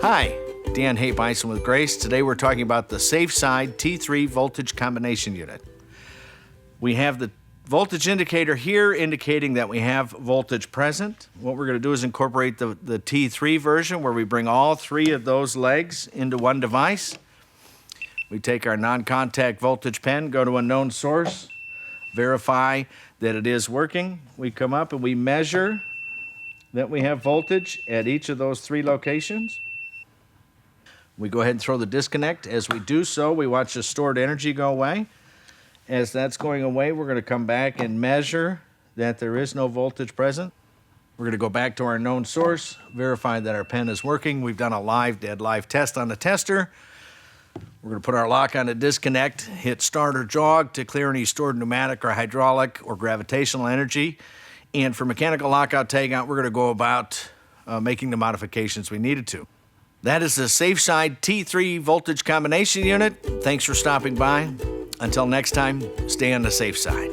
Hi, Dan Hebeisen with Grace. Today we're talking about the Safe Side T3 voltage combination unit. We have the voltage indicator here indicating that we have voltage present. What we're going to do is incorporate the T3 version where we bring all three of those legs into one device. We take our non-contact voltage pen, go to a known source, verify that it is working. We come up and we measure that we have voltage at each of those three locations. We go ahead and throw the disconnect. As we do so, we watch the stored energy go away. As that's going away, we're going to come back and measure that there is no voltage present. We're going to go back to our known source, verify that our pen is working. We've done a dead live test on the tester. We're going to put our lock on the disconnect, hit start or jog to clear any stored pneumatic or hydraulic or gravitational energy. And for mechanical lockout tagout, we're going to go about making the modifications we needed to. That is the Safe Side T3 voltage combination unit. Thanks for stopping by. Until next time, stay on the safe side.